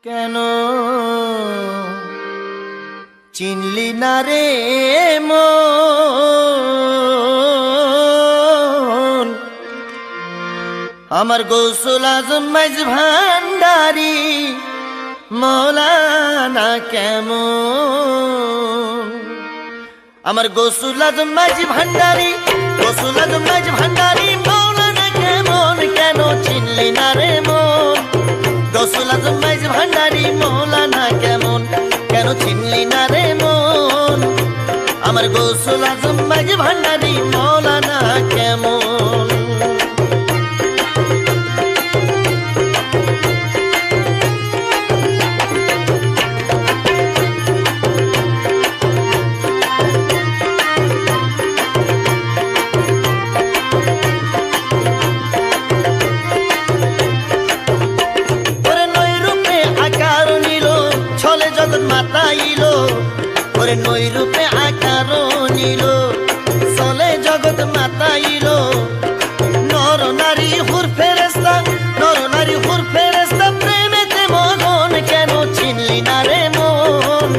কেন চিনলি না রে মন আমার গৌসুল আজম মাইজ ভান্ডারি মৌলানা কেমন আমার গৌসুল আজম মাইজ ভান্ডারি গৌসুল আজম মাইজ ভান্ডারি মৌলানা কেমন কেন চিনলি না রে মন গৌসুল আজম মাইজ ভান্ডারি মৌলানা কেমন কেন চিনলি না রে মন আমার গৌসুল আজম মাইজ ভান্ডারি মৌলানা কেমন নই রূপে আকার নিল চলে জগৎ মাতাইল নর নারী হুর ফেরেস্তা প্রেমেতে মগন কেন চিনলি না রে মন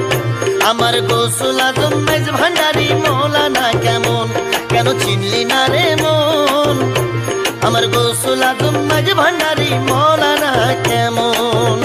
আমার গৌসুল আজম মাইজ ভান্ডারি মৌলানা কেমন কেন চিনলি না রে মন আমার গৌসুল আজম মাইজ ভান্ডারি মৌলানা কেমন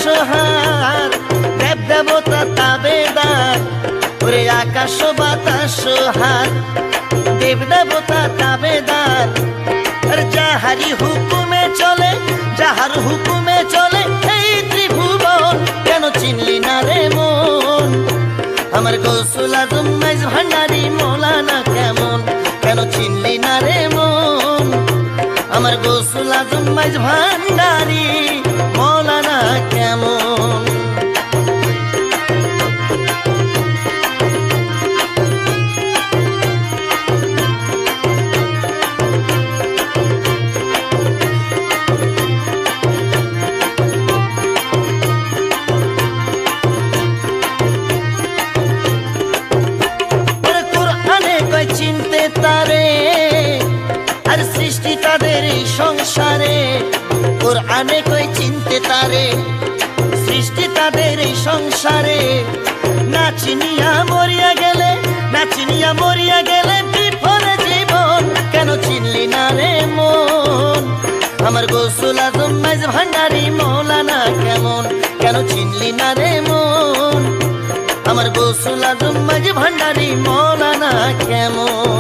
সোহার দেব দেবতা তাবেদার ওরে আকাশ বাতাস হার দেব দেবতা তাবেদার যাহারি হুকুমে চলে যাহার হুকুমে চলে এই ত্রিভুবন কেন চিনলি না রে মন আমার গৌসুল আজম মাইজ ভান্ডারি মৌলানা কেমন কেন চিনলি না রে মন আমার গৌসুল আজম মাইজ ভান্ডারি মৌলানা কেমন কোরআনে কয় চিনতে তারে আর সৃষ্টি তাদের সংসারে কোরআনে কই চিনতে তারে সৃষ্টি তাদের এই সংসারে না চিনিয়া মরিয়া গেলে বিফলে জীবন কেন চিনলি না রে মন আমার গৌসুল আজম মাইজ ভান্ডারি মৌলানা কেমন কেন চিনলি না রে মন আমার গৌসুল আজম মাইজ ভান্ডারি মৌলানা কেমন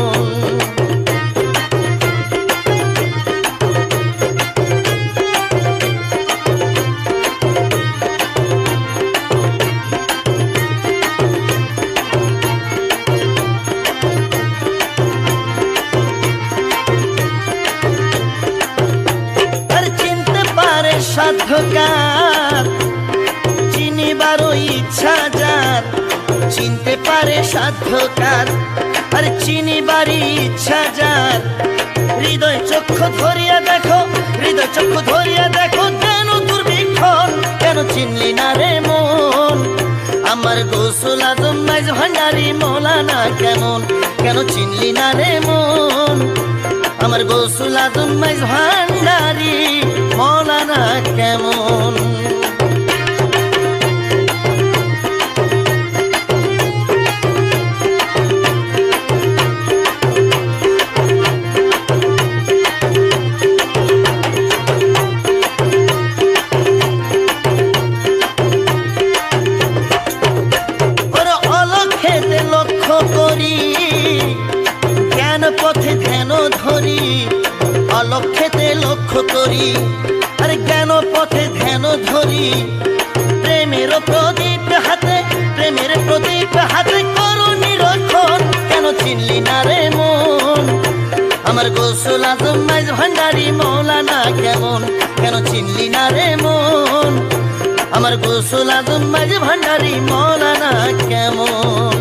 সাধ্যকার চিনিবারও ইচ্ছা যার চিনতে পারে সাধ্যকার আর চিনিবারই ইচ্ছা যার হৃদয় চক্ষু ধরিয়া দেখো কেন দুর্ভিক্ষণ কেন চিনলি না রে মন আমার গৌসুল আজম মাইজ ভান্ডারি মৌলানা কেমন কেন চিনলি না রে মন আমার গৌসুল আজম মাইজ ভান্ডারি মৌলানা কেমন অলক্ষেতে লক্ষ্য করি জ্ঞান পথে ধ্যান ধরি অলক্ষেতে লক্ষ্য করি আর জ্ঞান পথে ধ্যান ধরি প্রেমের প্রদীপ হাতে করো নিরক্ষণ কেন চিনলি না রে মন আমার গৌসুল আজম মাইজ ভান্ডারি মৌলানা কেমন কেন চিনলি না রে মন আমার গৌসুল আজম মাইজ ভান্ডারি মৌলানা কেমন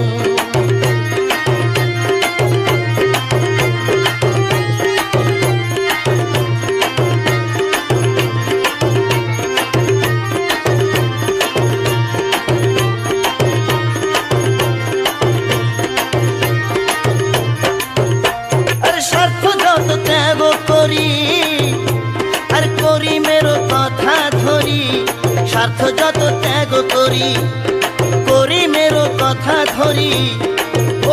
স্বার্থ যত ত্যাগ করি, আর করি মেরো কথা ধরি, স্বার্থ যত ত্যাগ করি, করি মেরো কথা ধরি।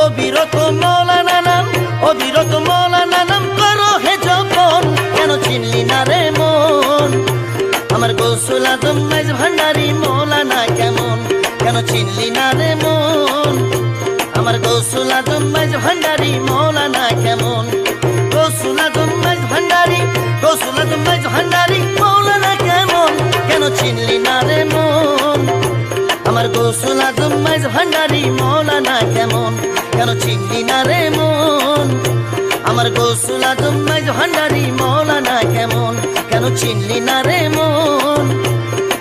অবিরত মৌলানা নাম, অবিরত মৌলানা নাম করো হে যখন, কেন চিনলি না রে মন? আমার গৌসুল আজম মাইজ ভান্ডারি মৌলানা কেমন, কেন চিনলি না রে মন? আমার গৌসুল আজম মাইজ ভান্ডারি মৌলানা কেমন, গৌসুল আজম মাইজ ভান্ডারি, গৌসুল আজম মাইজ ভান্ডারি মৌলানা কেমন, কেন চিনলি না রে মন? আমার গৌসুল আজম মাইজ ভান্ডারি মৌলানা কেমন, কেন চিনলি না রে মন? আমার গৌসুল আজম মাইজ ভান্ডারি মৌলানা কেমন, কেন চিনলি না রে মন?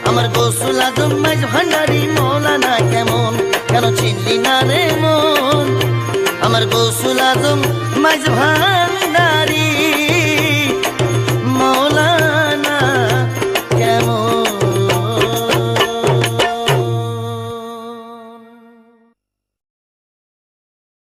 আমার গৌসুল আজম মাইজ ভান্ডারি মৌলানা কেমন, কেন চিনলি না রে মন? আমার গৌসুল আজম মাইজ ভান্ডারি